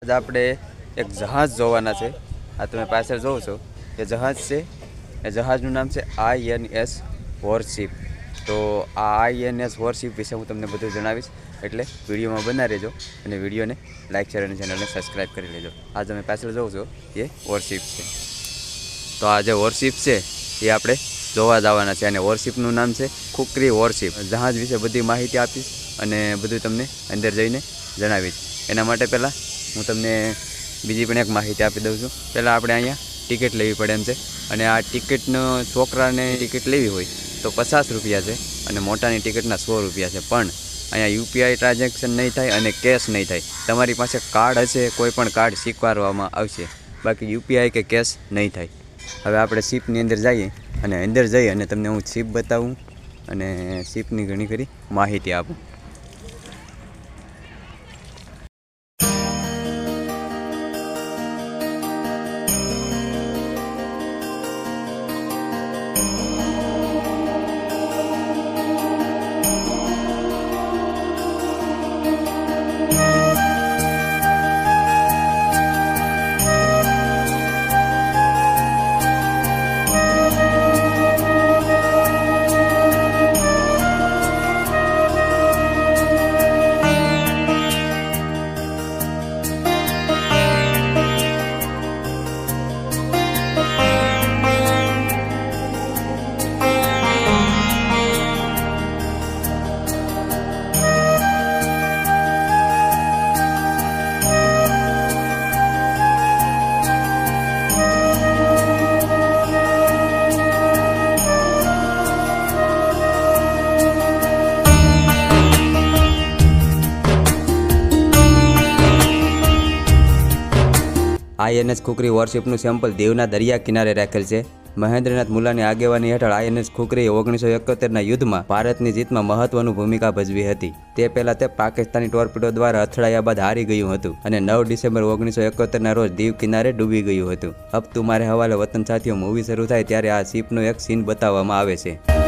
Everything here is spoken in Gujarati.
आज આપણે એક જહાજ જોવાના છે। આ તમે પાછળ જોવો છો એ જહાજ છે। એ જહાજનું નામ છે INS વોરશિપ। તો આ INS વોરશિપ વિશે હું તમને બધું જણાવીશ, એટલે વિડીયોમાં બના રહેજો અને વિડીયોને લાઇક શેર અને ચેનલને સબસ્ક્રાઈબ કરી લેજો। આ તમે પાછળ જોવો છો એ વોરશિપ છે। તો આ જે વોરશિપ છે એ આપણે જોવા જવાના છે અને વોરશિપનું નામ છે ખુકરી વોરશિપ। જહાજ વિશે બધી માહિતી આપીશ અને બધું તમને અંદર જઈને જણાવીશ। એના માટે પહેલાં હું તમને બીજી પણ એક માહિતી આપી દઉં છું। પહેલાં આપણે અહીંયા ટિકિટ લેવી પડે એમ છે અને આ ટિકિટનો છોકરાને ટિકિટ લેવી હોય તો 50 રૂપિયા છે અને મોટાની ટિકિટના 100 રૂપિયા છે। પણ અહીંયા UPI ટ્રાન્ઝેક્શન નહીં થાય અને કેશ નહીં થાય। તમારી પાસે કાર્ડ હશે, કોઈ પણ કાર્ડ સ્વીકારવામાં આવશે, બાકી UPI કે કેશ નહીં થાય। હવે આપણે શિપની અંદર જઈએ અને અંદર જઈ અને તમને હું શિપ બતાવું અને શિપની ઘણી ખરી માહિતી આપું। INS ખુકરી વોરશિપનું સેમ્પલ દીવના દરિયા કિનારે રાખેલ છે। મહેન્દ્રનાથ મુલાની આગેવાની હેઠળ INS ખુકરીએ 1971ના યુદ્ધમાં ભારતની જીતમાં મહત્વની ભૂમિકા ભજવી હતી। તે પહેલાં તે પાકિસ્તાની ટોર્પિડો દ્વારા અથડાયા બાદ હારી ગયું હતું અને 9 ડિસેમ્બર 1971ના રોજ દીવ કિનારે ડૂબી ગયું હતું। અબ તુમારે હવાલે વતન સાથીઓ મૂવી શરૂ થાય ત્યારે આ શિપનો એક સીન બતાવવામાં આવે છે।